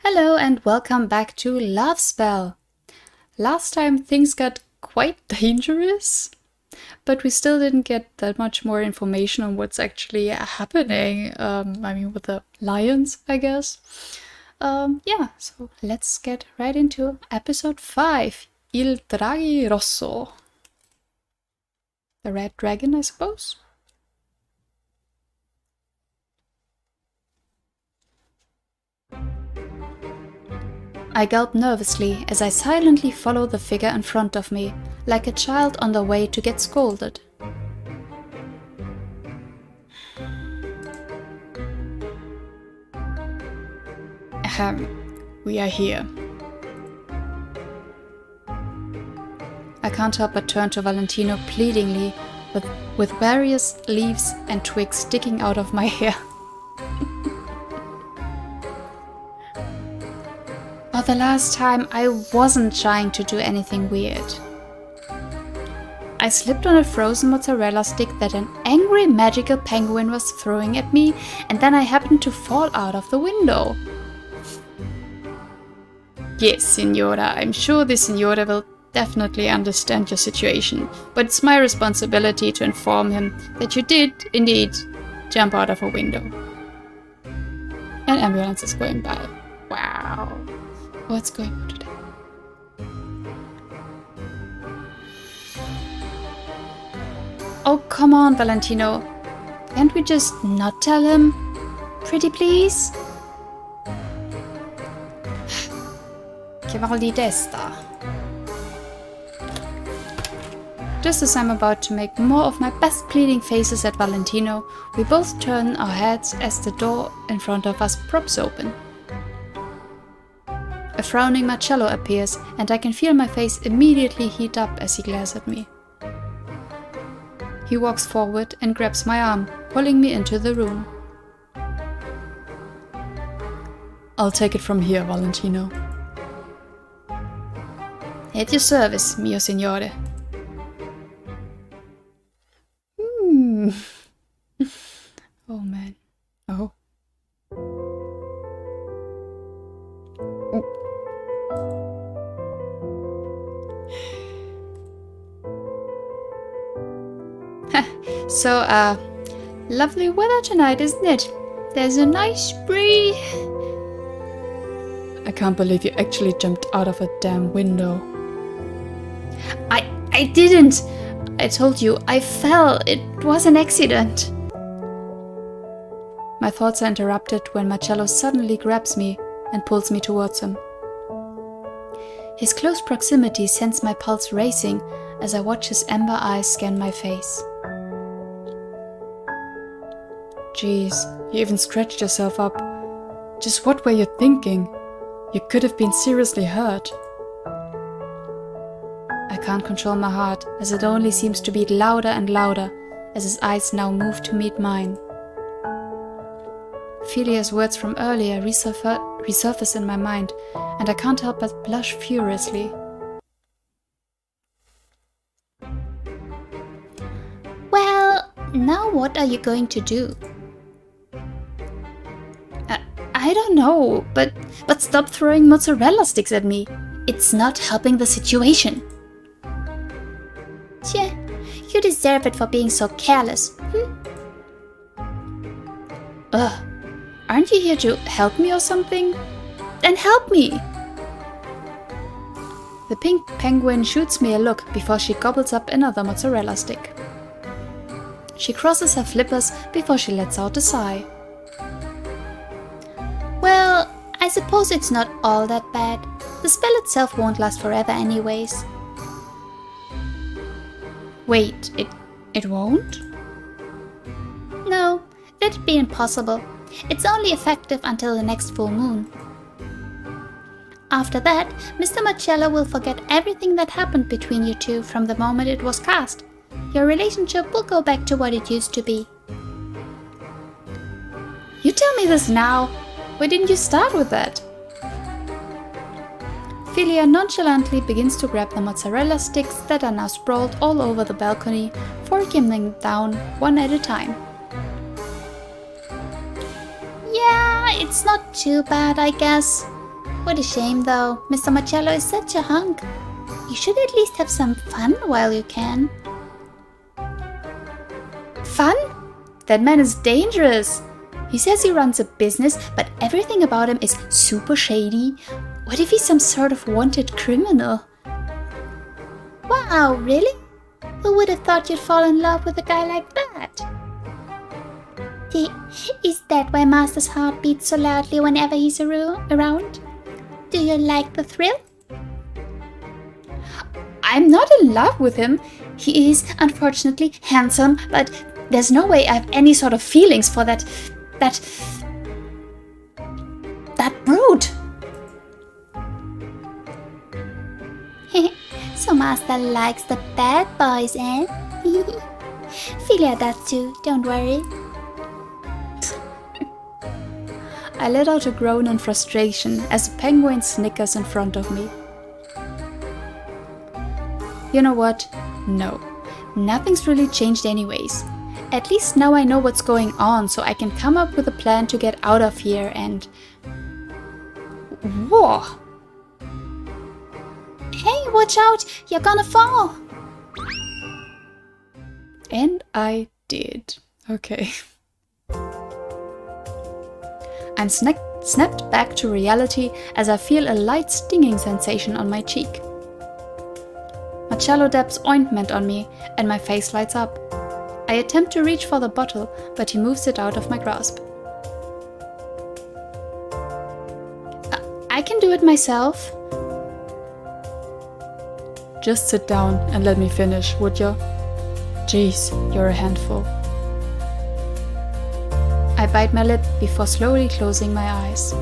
Hello and welcome back to Love Spell. Last time things got quite dangerous, but we still didn't get that much more information on what's actually happening. With the lions, I guess. So let's get right into episode 5, Il Draghi Rosso. The red dragon, I suppose? I gulp nervously as I silently follow the figure in front of me, like a child on the way to get scolded. We are here. I can't help but turn to Valentino pleadingly, with various leaves and twigs sticking out of my hair. But the last time I wasn't trying to do anything weird. I slipped on a frozen mozzarella stick that an angry magical penguin was throwing at me, and then I happened to fall out of the window. Yes, Signora, I'm sure the Signora will definitely understand your situation, but it's my responsibility to inform him that you did, indeed, jump out of a window. An ambulance is going by. Wow. What's going on today? Oh, come on, Valentino. Can't we just not tell him? Pretty please? Che mal di testa. Just as I'm about to make more of my best pleading faces at Valentino, we both turn our heads as the door in front of us props open. A frowning Marcello appears, and I can feel my face immediately heat up as he glares at me. He walks forward and grabs my arm, pulling me into the room. I'll take it from here, Valentino. At your service, mio signore. Oh man. Oh. So, lovely weather tonight, isn't it? There's a nice breeze. I can't believe you actually jumped out of a damn window. I didn't! I told you, I fell. It was an accident. My thoughts are interrupted when Marcello suddenly grabs me and pulls me towards him. His close proximity sends my pulse racing as I watch his amber eyes scan my face. Jeez, you even scratched yourself up. Just what were you thinking? You could have been seriously hurt. I can't control my heart, as it only seems to beat louder and louder as his eyes now move to meet mine. Filia's words from earlier resurface in my mind, and I can't help but blush furiously. Well, now what are you going to do? I don't know, but stop throwing mozzarella sticks at me. It's not helping the situation. Tja, you deserve it for being so careless. Ugh, aren't you here to help me or something? Then help me! The pink penguin shoots me a look before she gobbles up another mozzarella stick. She crosses her flippers before she lets out a sigh. Well, I suppose it's not all that bad. The spell itself won't last forever anyways. Wait, it won't? No, that'd be impossible. It's only effective until the next full moon. After that, Mr. Marcello will forget everything that happened between you two from the moment it was cast. Your relationship will go back to what it used to be. You tell me this now. Why didn't you start with that? Filia nonchalantly begins to grab the mozzarella sticks that are now sprawled all over the balcony, forking them down one at a time. Yeah, it's not too bad, I guess. What a shame though. Mr. Marcello is such a hunk. You should at least have some fun while you can. Fun? That man is dangerous. He says he runs a business, but everything about him is super shady. What if he's some sort of wanted criminal? Wow, really? Who would have thought you'd fall in love with a guy like that? Is that why Master's heart beats so loudly whenever he's around? Do you like the thrill? I'm not in love with him. He is, unfortunately, handsome, but there's no way I have any sort of feelings for that brute. So Master likes the bad boys, eh? Philia does too, don't worry. I let out a groan in frustration as the penguin snickers in front of me. You know what? No. Nothing's really changed anyways. At least now I know what's going on, so I can come up with a plan to get out of here and... Whoa! Hey, watch out! You're gonna fall! And I did. Okay. I'm snapped back to reality as I feel a light stinging sensation on my cheek. Marcello dabs ointment on me and my face lights up. I attempt to reach for the bottle, but he moves it out of my grasp. I can do it myself. Just sit down and let me finish, would ya? Jeez, you're a handful. I bite my lip before slowly closing my eyes.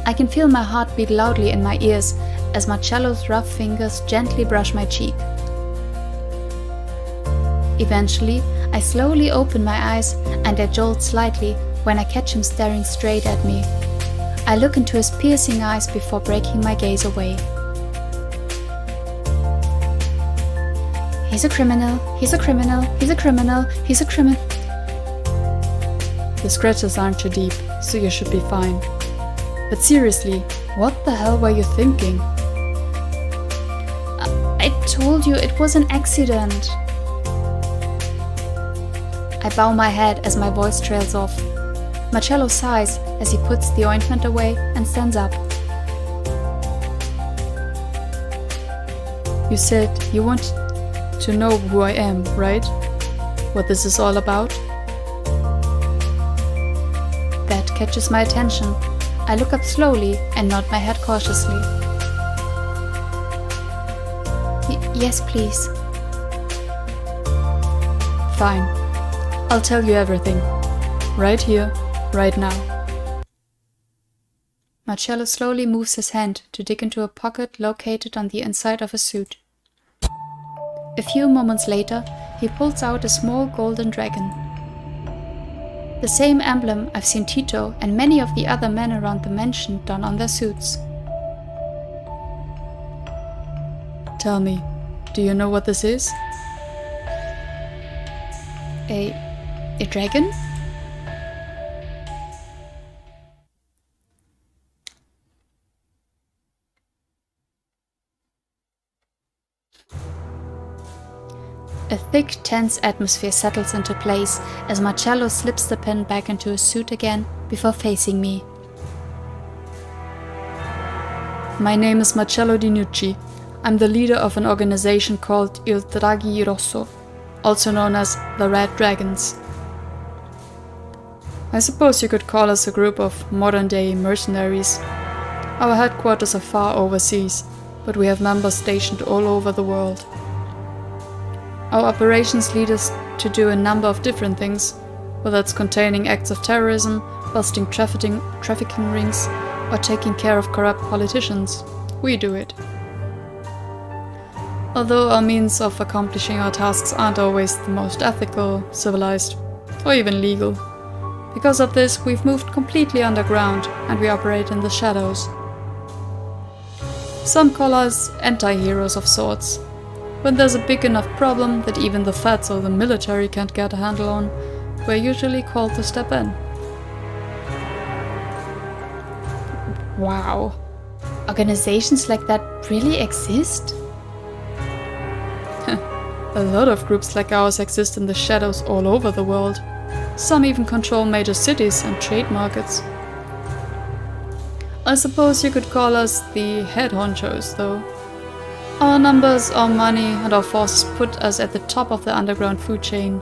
I can feel my heart beat loudly in my ears as Marcello's rough fingers gently brush my cheek. Eventually, I slowly open my eyes and I jolt slightly when I catch him staring straight at me. I look into his piercing eyes before breaking my gaze away. He's a criminal, he's a criminal, he's a criminal, he's a criminal. The scratches aren't too deep, so you should be fine. But seriously, what the hell were you thinking? I told you it was an accident. I bow my head as my voice trails off. Marcello sighs as he puts the ointment away and stands up. You said you want to know who I am, right? What this is all about? That catches my attention. I look up slowly and nod my head cautiously. Yes, please. Fine. I'll tell you everything. Right here, right now. Marcello slowly moves his hand to dig into a pocket located on the inside of his suit. A few moments later, he pulls out a small golden dragon. The same emblem I've seen Tito and many of the other men around the mansion don on their suits. Tell me, do you know what this is? A dragon? A thick, tense atmosphere settles into place as Marcello slips the pen back into his suit again before facing me. My name is Marcello Di Nucci. I'm the leader of an organization called Il Draghi Rosso, also known as the Red Dragons. I suppose you could call us a group of modern-day mercenaries. Our headquarters are far overseas, but we have members stationed all over the world. Our operations lead us to do a number of different things, whether it's containing acts of terrorism, busting trafficking rings, or taking care of corrupt politicians. We do it. Although our means of accomplishing our tasks aren't always the most ethical, civilized, or even legal. Because of this, we've moved completely underground and we operate in the shadows. Some call us anti-heroes of sorts. When there's a big enough problem that even the feds or the military can't get a handle on, we're usually called to step in. Wow. Organizations like that really exist? A lot of groups like ours exist in the shadows all over the world. Some even control major cities and trade markets. I suppose you could call us the head honchos, though. Our numbers, our money, and our forces put us at the top of the underground food chain.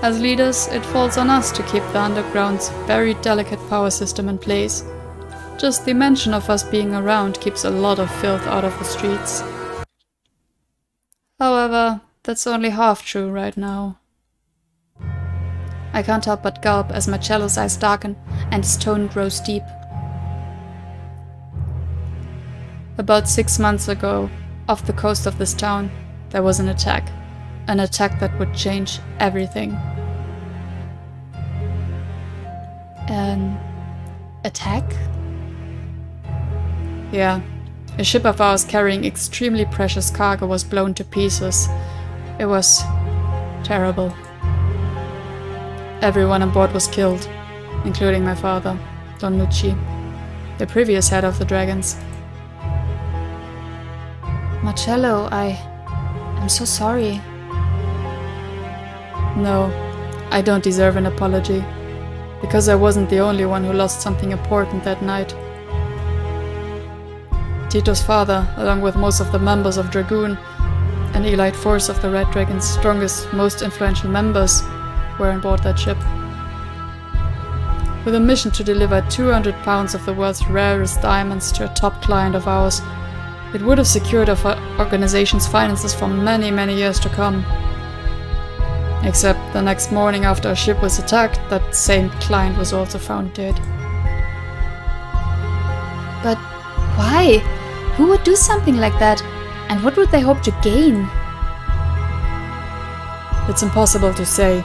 As leaders, it falls on us to keep the underground's very delicate power system in place. Just the mention of us being around keeps a lot of filth out of the streets. However, that's only half true right now. I can't help but gulp as Marcello's eyes darken and his tone grows deep. About 6 months ago, off the coast of this town, there was an attack. An attack that would change everything. An attack? Yeah. A ship of ours carrying extremely precious cargo was blown to pieces. It was terrible. Everyone on board was killed, including my father, Don Lucci, the previous head of the Dragons. Marcello, I'm so sorry. No, I don't deserve an apology, because I wasn't the only one who lost something important that night. Tito's father, along with most of the members of Dragoon, an elite force of the Red Dragon's strongest, most influential members, were on board that ship. With a mission to deliver 200 pounds of the world's rarest diamonds to a top client of ours, it would have secured our organization's finances for many, many years to come. Except the next morning after our ship was attacked, that same client was also found dead. But why? Who would do something like that? And what would they hope to gain? It's impossible to say.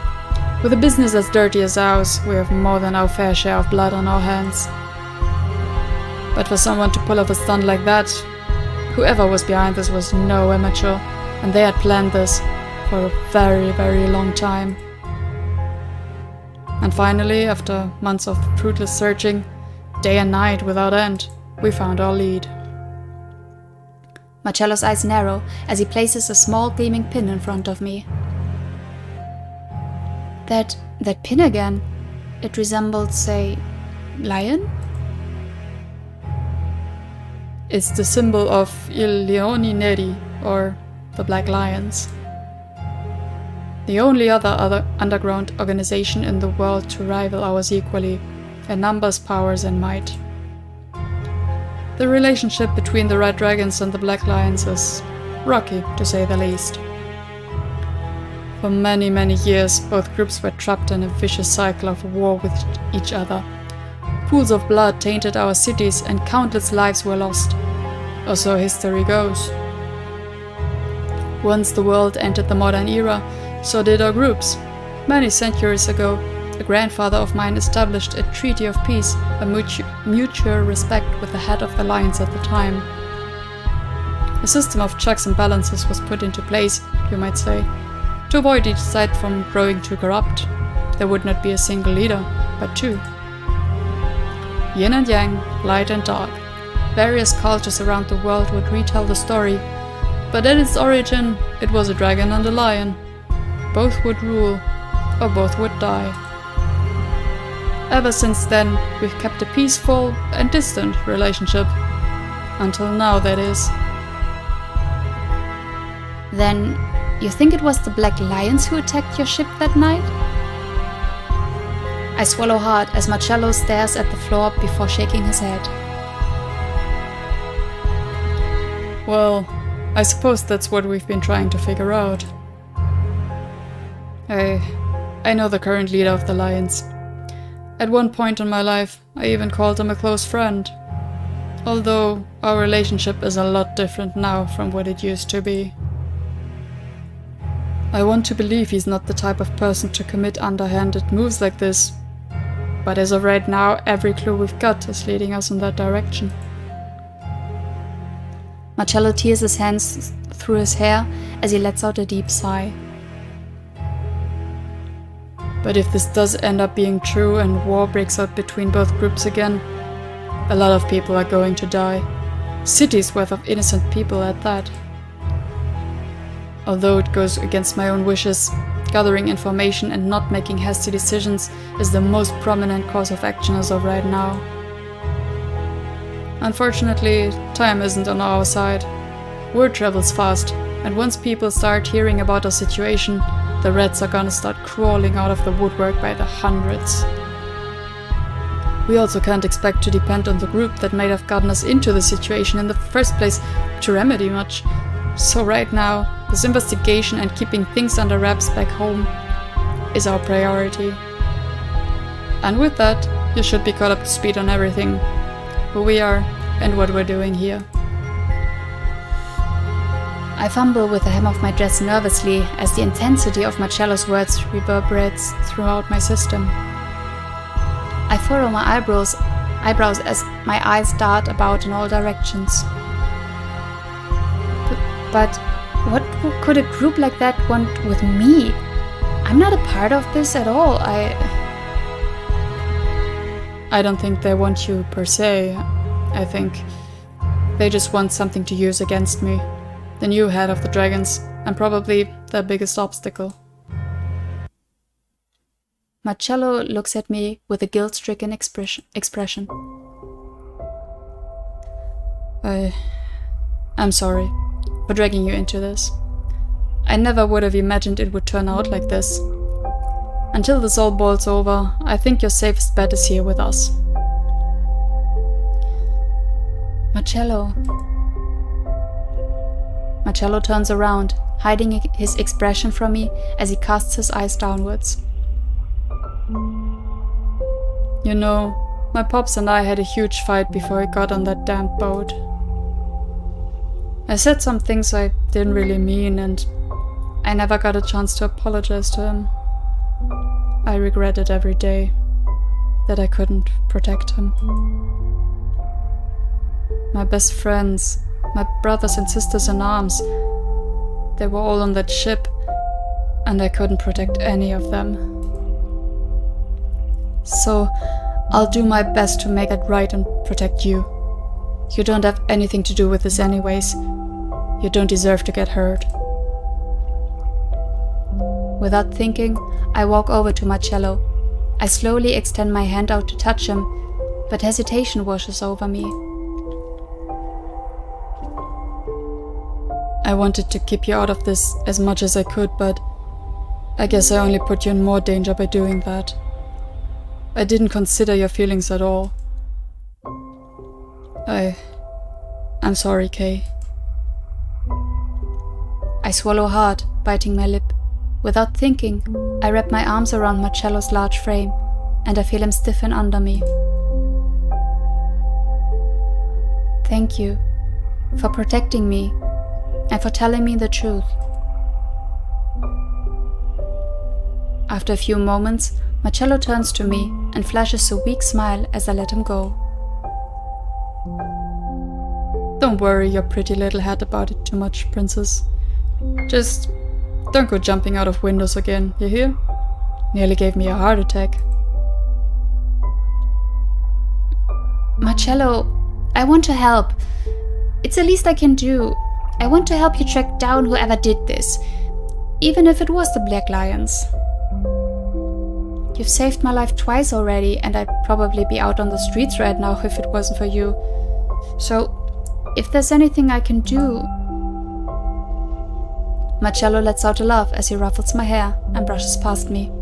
With a business as dirty as ours, we have more than our fair share of blood on our hands. But for someone to pull off a stunt like that, whoever was behind this was no amateur, and they had planned this for a very, very long time. And finally, after months of fruitless searching, day and night without end, we found our lead. Marcello's eyes narrow as he places a small gleaming pin in front of me. That pin again. It resembles a lion? It's the symbol of Il Leoni Neri, or the Black Lions. The only other underground organization in the world to rival ours equally, in numbers, powers, and might. The relationship between the Red Dragons and the Black Lions is rocky, to say the least. For many, many years, both groups were trapped in a vicious cycle of war with each other. Pools of blood tainted our cities and countless lives were lost, or so history goes. Once the world entered the modern era, so did our groups. Many centuries ago, a grandfather of mine established a treaty of peace, a mutual respect with the head of the Lions at the time. A system of checks and balances was put into place, you might say, to avoid each side from growing too corrupt. There would not be a single leader, but two. Yin and Yang, light and dark. Various cultures around the world would retell the story, but at its origin, it was a dragon and a lion. Both would rule, or both would die. Ever since then, we've kept a peaceful and distant relationship. Until now, that is. Then, you think it was the Black Lions who attacked your ship that night? I swallow hard as Marcello stares at the floor before shaking his head. Well, I suppose that's what we've been trying to figure out. I know the current leader of the Lions. At one point in my life, I even called him a close friend. Although our relationship is a lot different now from what it used to be. I want to believe he's not the type of person to commit underhanded moves like this. But as of right now, every clue we've got is leading us in that direction. Marcello tears his hands through his hair as he lets out a deep sigh. But if this does end up being true and war breaks out between both groups again, A lot of people are going to die. Cities worth of innocent people at that. Although it goes against my own wishes, gathering information and not making hasty decisions is the most prominent course of action as of right now. Unfortunately, time isn't on our side. Word travels fast, and once people start hearing about our situation, the rats are gonna start crawling out of the woodwork by the hundreds. We also can't expect to depend on the group that might have gotten us into the situation in the first place to remedy much. So right now, this investigation and keeping things under wraps back home is our priority. And with that, you should be caught up to speed on everything, who we are and what we're doing here. I fumble with the hem of my dress nervously as the intensity of Marcello's words reverberates throughout my system. I furrow my eyebrows as my eyes dart about in all directions. But what could a group like that want with me? I'm not a part of this at all. I don't think they want you per se. I think they just want something to use against me. The new head of the dragons, and probably their biggest obstacle. Marcello looks at me with a guilt-stricken expression. I'm sorry for dragging you into this. I never would have imagined it would turn out like this. Until this all boils over, I think your safest bet is here with us. Marcello turns around, hiding his expression from me as he casts his eyes downwards. You know, my pops and I had a huge fight before I got on that damned boat. I said some things I didn't really mean, and I never got a chance to apologize to him. I regret it every day that I couldn't protect him. My best friends, my brothers and sisters in arms, they were all on that ship, and I couldn't protect any of them. So, I'll do my best to make it right and protect you. You don't have anything to do with this anyways. You don't deserve to get hurt. Without thinking, I walk over to Marcello. I slowly extend my hand out to touch him, but hesitation washes over me. I wanted to keep you out of this as much as I could, but I guess I only put you in more danger by doing that. I didn't consider your feelings at all. I'm sorry, Kay. I swallow hard, biting my lip. Without thinking, I wrap my arms around Marcello's large frame, and I feel him stiffen under me. Thank you for protecting me and for telling me the truth. After a few moments, Marcello turns to me and flashes a weak smile as I let him go. Don't worry your pretty little head about it too much, Princess. Just don't go jumping out of windows again, you hear? Nearly gave me a heart attack. Marcello, I want to help. It's the least I can do. I want to help you track down whoever did this, even if it was the Black Lions. You've saved my life twice already, and I'd probably be out on the streets right now if it wasn't for you. So, if there's anything I can do... Marcello lets out a laugh as he ruffles my hair and brushes past me.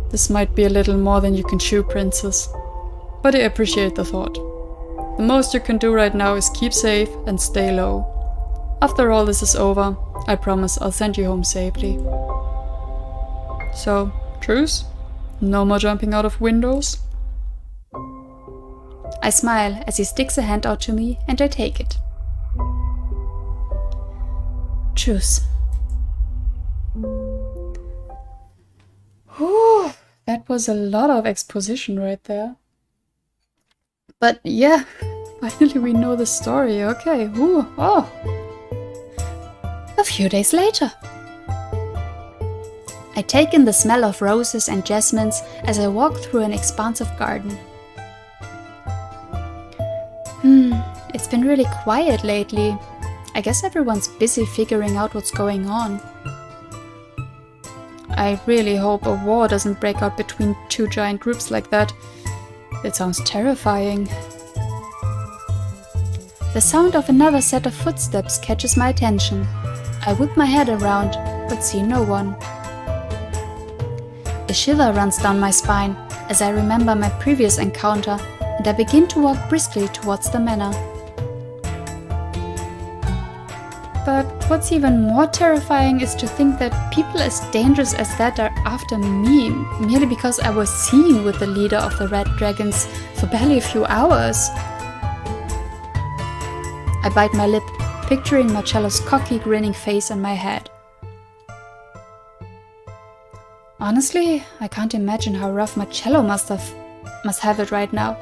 This might be a little more than you can chew, Princess, but I appreciate the thought. The most you can do right now is keep safe and stay low. After all this is over, I promise I'll send you home safely. So, truce? No more jumping out of windows? I smile as he sticks a hand out to me and I take it. Truce. Whew, that was a lot of exposition right there. But yeah, finally we know the story, okay. Ooh, oh. A few days later. I take in the smell of roses and jasmines as I walk through an expansive garden. been really quiet lately. I guess everyone's busy figuring out what's going on. I really hope a war doesn't break out between two giant groups like that. It sounds terrifying. The sound of another set of footsteps catches my attention. I whip my head around, but see no one. A shiver runs down my spine as I remember my previous encounter, and I begin to walk briskly towards the manor. But what's even more terrifying is to think that people as dangerous as that are after me, merely because I was seen with the leader of the Red Dragons for barely a few hours. I bite my lip, picturing Marcello's cocky, grinning face in my head. Honestly, I can't imagine how rough Marcello must have it right now.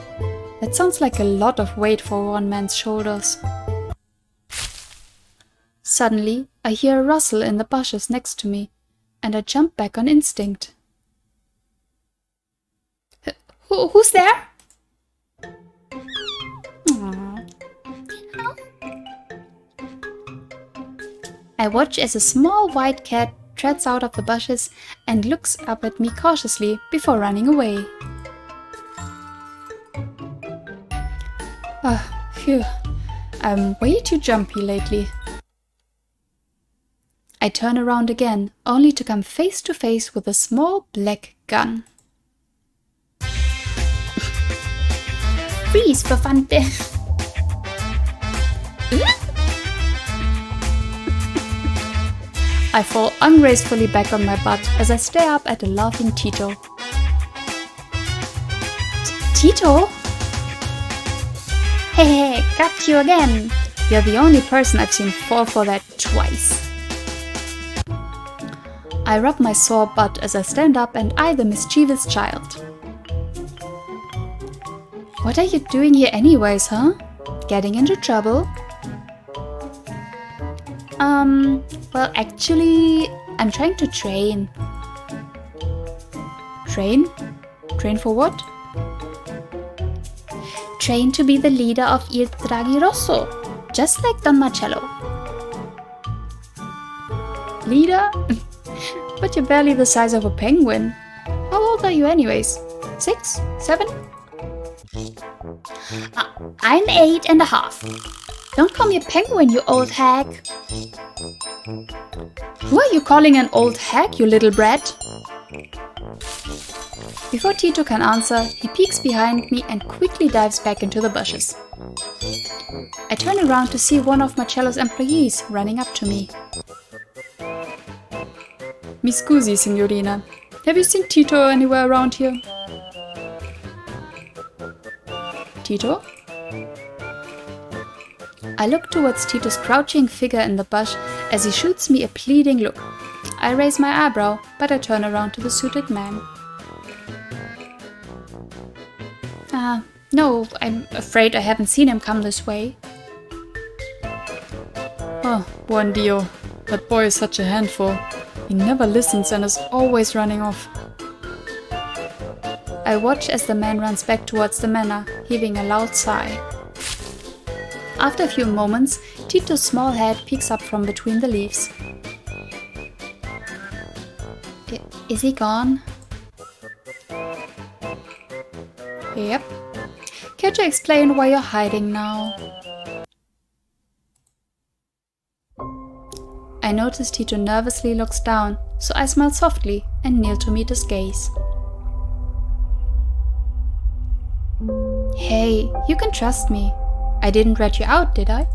That sounds like a lot of weight for one man's shoulders. Suddenly, I hear a rustle in the bushes next to me, and I jump back on instinct. Who's there? Aww. I watch as a small white cat treads out of the bushes and looks up at me cautiously before running away. Phew. I'm way too jumpy lately. I turn around again, only to come face to face with a small black gun. Freeze, Befante! I fall ungracefully back on my butt as I stare up at a laughing Tito. Tito? Hey, got you again! You're the only person I've seen fall for that twice. I rub my sore butt as I stand up and eye the mischievous child. What are you doing here anyways, huh? Getting into trouble? Well, actually, I'm trying to train. Train? Train for what? Train to be the leader of Il Draghi Rosso, just like Don Marcello. Leader? But you're barely the size of a penguin. How old are you anyways? 6? 7? I'm 8.5. Don't call me a penguin, you old hag. Who are you calling an old hag, you little brat? Before Tito can answer, he peeks behind me and quickly dives back into the bushes. I turn around to see one of Marcello's employees running up to me. Mi scusi, signorina. Have you seen Tito anywhere around here? Tito? I look towards Tito's crouching figure in the bush as he shoots me a pleading look. I raise my eyebrow, but I turn around to the suited man. No, I'm afraid I haven't seen him come this way. Oh, buon Dio. That boy is such a handful. He never listens and is always running off. I watch as the man runs back towards the manor, heaving a loud sigh. After a few moments, Tito's small head peeks up from between the leaves. Is he gone? Yep. Can't you explain why you're hiding now? I notice Tito nervously looks down, so I smile softly and kneel to meet his gaze. Hey, you can trust me. I didn't rat you out, did I?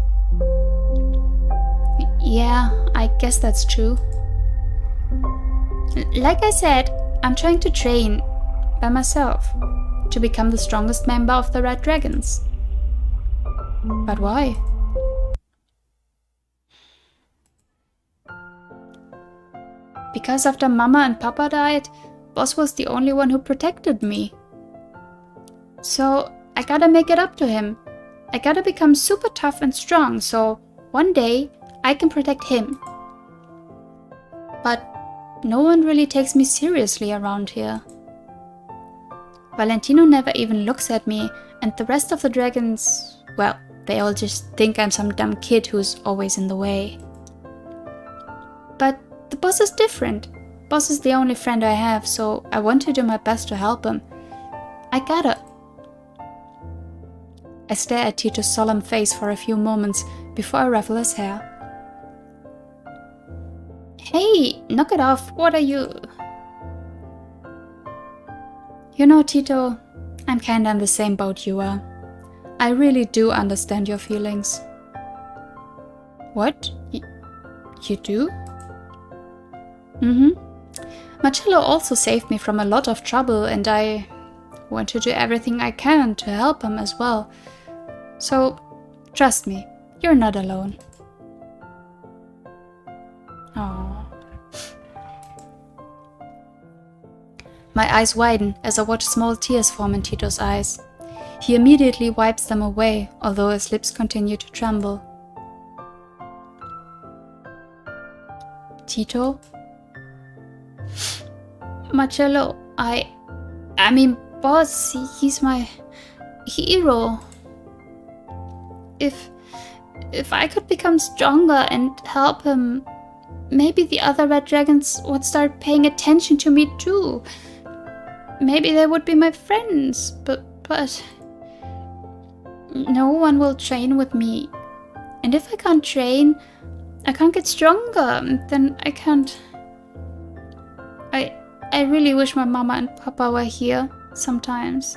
Yeah, I guess that's true. Like I said, I'm trying to train by myself to become the strongest member of the Red Dragons. But why? Because after Mama and Papa died, Boss was the only one who protected me. So I gotta make it up to him. I gotta become super tough and strong so one day I can protect him. But no one really takes me seriously around here. Valentino never even looks at me, and the rest of the dragons, well, They all just think I'm some dumb kid who's always in the way. But the boss is different. Boss is the only friend I have, so I want to do my best to help him. I gotta. I stare at Tito's solemn face for a few moments before I ruffle his hair. Hey, knock it off. What are you? You know, Tito, I'm kinda in the same boat you are. I really do understand your feelings. What? You do? Marcello also saved me from a lot of trouble, and I want to do everything I can to help him as well. So, trust me, you're not alone. Oh. My eyes widen as I watch small tears form in Tito's eyes. He immediately wipes them away, although his lips continue to tremble. Tito? Marcello, I mean, boss, he's my hero. If I could become stronger and help him, maybe the other red dragons would start paying attention to me too. Maybe they would be my friends, but no one will train with me. And if I can't train, I can't get stronger, then I can't... I really wish my mama and papa were here sometimes.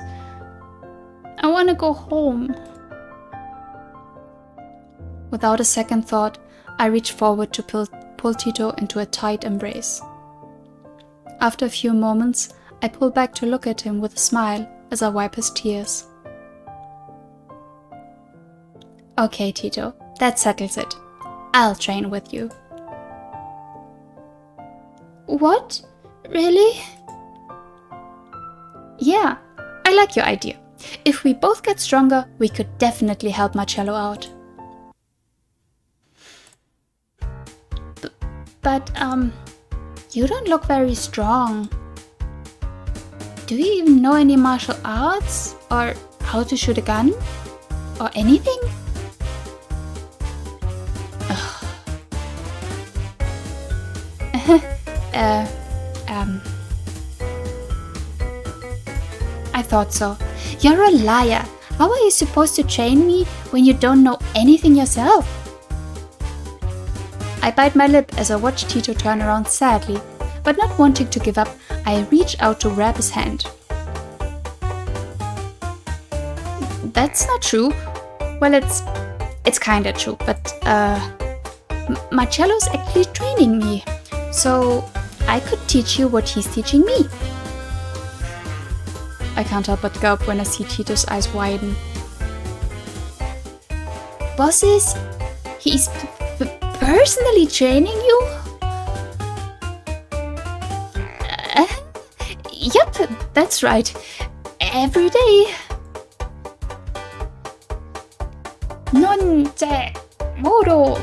I want to go home. Without a second thought, I reach forward to pull Tito into a tight embrace. After a few moments, I pull back to look at him with a smile as I wipe his tears. Okay, Tito, that settles it. I'll train with you. What? Really? Yeah, I like your idea. If we both get stronger, we could definitely help Marcello out. But, you don't look very strong. Do you even know any martial arts? Or how to shoot a gun? Or anything? I thought so. You're a liar. How are you supposed to train me when you don't know anything yourself? I bite my lip as I watch Tito turn around sadly, but not wanting to give up, I reach out to grab his hand. That's not true. Well, it's kinda true, but Marcello's actually training me, so I could teach you what he's teaching me. I can't help but gulp when I see Tito's eyes widen. Bosses, he's personally training you? Yep, that's right. Every day. Non c'è modo.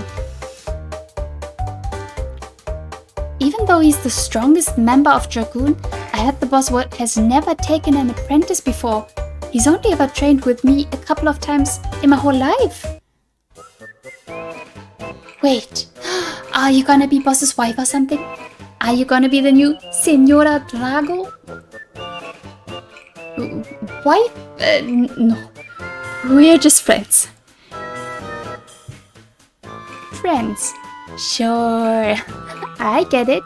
Even though he's the strongest member of Dragoon, I heard the boss has never taken an apprentice before. He's only ever trained with me a couple of times in my whole life. Wait, are you gonna be boss's wife or something? Are you gonna be the new Senora Drago? Wife? No. We're just friends. Friends? Sure. I get it.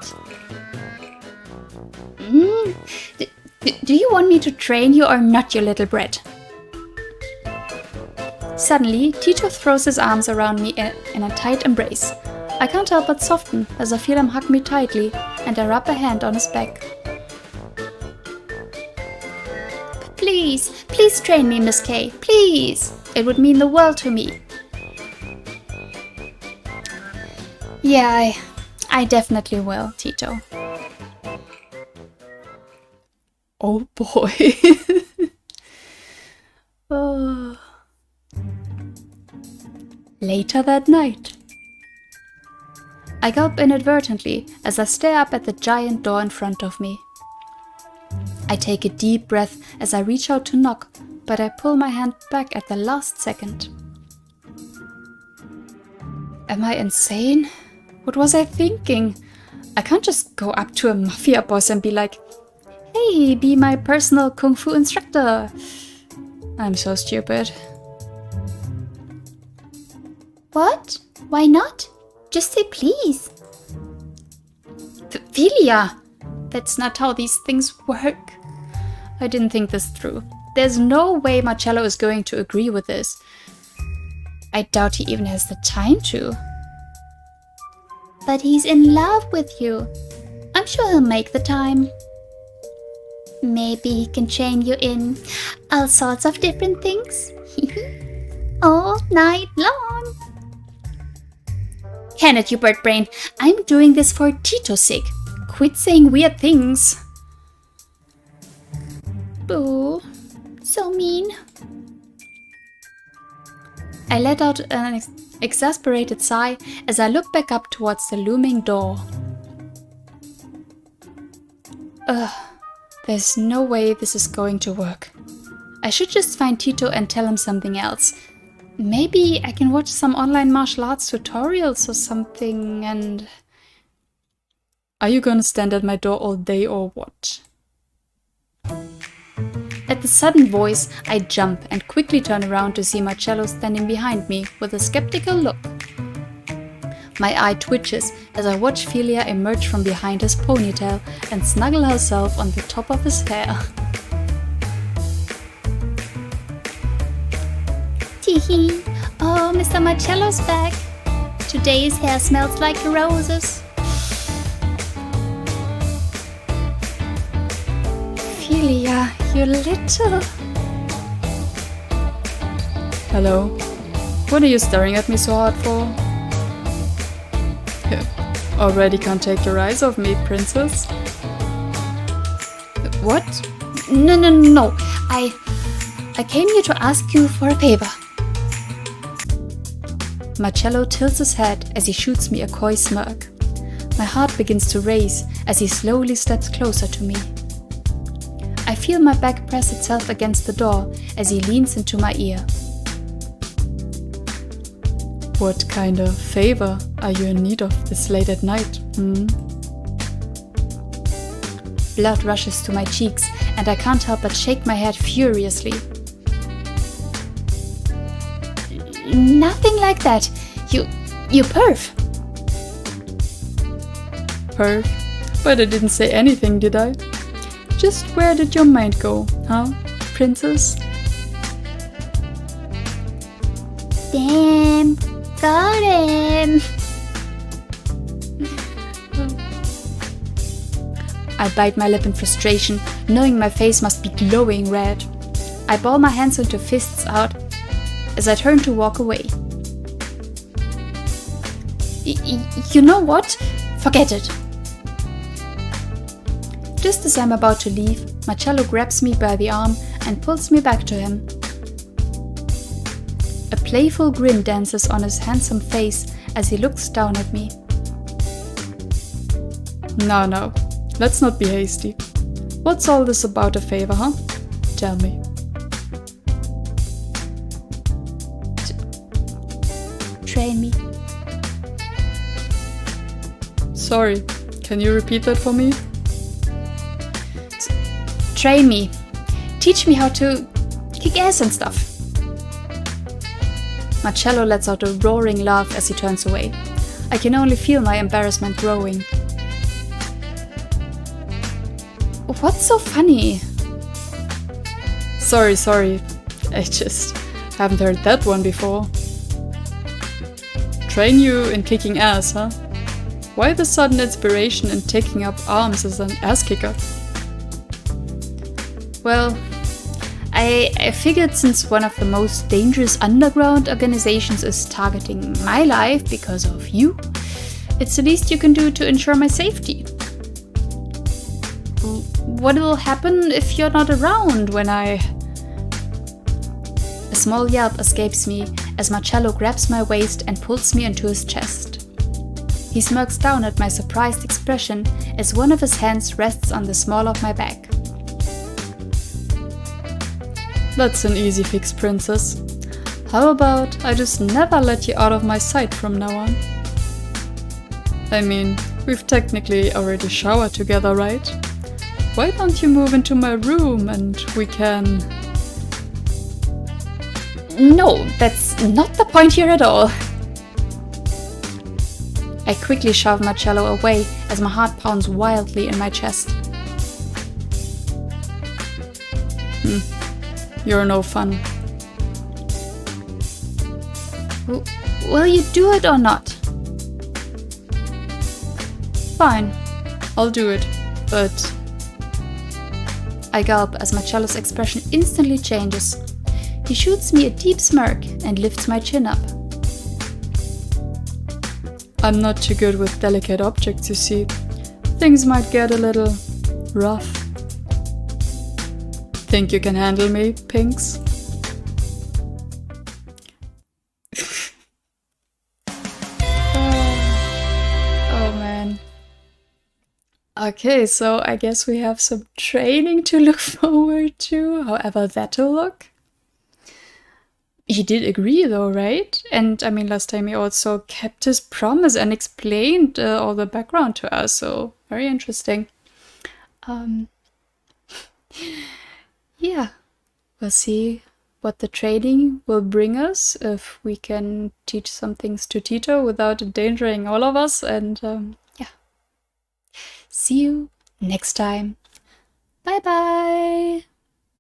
Do you want me to train you or not, you little brat? Suddenly, Tito throws his arms around me in a tight embrace. I can't help but soften as I feel him hug me tightly, and I rub a hand on his back. Please, please train me, Miss K. Please! It would mean the world to me. Yeah, I definitely will, Tito. Oh boy. Oh. Later that night. I gulp inadvertently as I stare up at the giant door in front of me. I take a deep breath as I reach out to knock, but I pull my hand back at the last second. Am I insane? What was I thinking? I can't just go up to a mafia boss and be like, hey, be my personal kung fu instructor. I'm so stupid. What? Why not? Just say please. Philia! That's not how these things work. I didn't think this through. There's no way Marcello is going to agree with this. I doubt he even has the time to. But he's in love with you. I'm sure he'll make the time. Maybe he can chain you in all sorts of different things. All night long. Can it, you bird brain? I'm doing this for Tito's sake. Quit saying weird things. Boo. So mean. I let out an exasperated sigh as I looked back up towards the looming door. Ugh, there's no way this is going to work. I should just find Tito and tell him something else. Maybe I can watch some online martial arts tutorials or something and... Are you gonna stand at my door all day or what? At the sudden voice, I jump and quickly turn around to see Marcello standing behind me with a skeptical look. My eye twitches as I watch Philia emerge from behind his ponytail and snuggle herself on the top of his hair. Teehee. Oh, Mr. Marcello's back. Today his hair smells like roses. Philia, you little... Hello? What are you staring at me so hard for? Already can't take your eyes off me, princess. What? No. I came here to ask you for a favor. Marcello tilts his head as he shoots me a coy smirk. My heart begins to race as he slowly steps closer to me. I feel my back press itself against the door as he leans into my ear. What kind of favor are you in need of this late at night, Blood rushes to my cheeks and I can't help but shake my head furiously. Nothing like that. You perv. Perv? But I didn't say anything, did I? Just where did your mind go, huh, princess? Damn, got him. I bite my lip in frustration, knowing my face must be glowing red. I ball my hands into fists out as I turn to walk away. You know what? Forget it. Just as I'm about to leave, Marcello grabs me by the arm and pulls me back to him. A playful grin dances on his handsome face as he looks down at me. No, let's not be hasty. What's all this about a favor, huh? Tell me. Train me. Sorry, can you repeat that for me? Train me. Teach me how to kick ass and stuff. Marcello lets out a roaring laugh as he turns away. I can only feel my embarrassment growing. What's so funny? Sorry. I just haven't heard that one before. Train you in kicking ass, huh? Why the sudden inspiration in taking up arms as an ass kicker? Well, I figured since one of the most dangerous underground organizations is targeting my life because of you, it's the least you can do to ensure my safety. What will happen if you're not around when I... A small yelp escapes me as Marcello grabs my waist and pulls me into his chest. He smirks down at my surprised expression as one of his hands rests on the small of my back. That's an easy fix, princess. How about I just never let you out of my sight from now on? I mean, we've technically already showered together, right? Why don't you move into my room and we can... No, that's not the point here at all. I quickly shove Marcello away as my heart pounds wildly in my chest. You're no fun. Will you do it or not? Fine, I'll do it, but... I gulp as Marcello's expression instantly changes. He shoots me a deep smirk and lifts my chin up. I'm not too good with delicate objects, you see. Things might get a little rough. Think you can handle me, Pinks? Oh man. Okay, so I guess we have some training to look forward to, however that'll look. He did agree though, right? And I mean, last time he also kept his promise and explained all the background to us, so very interesting. Yeah, we'll see what the training will bring us, if we can teach some things to Tito without endangering all of us, and yeah. See you next time. Bye bye!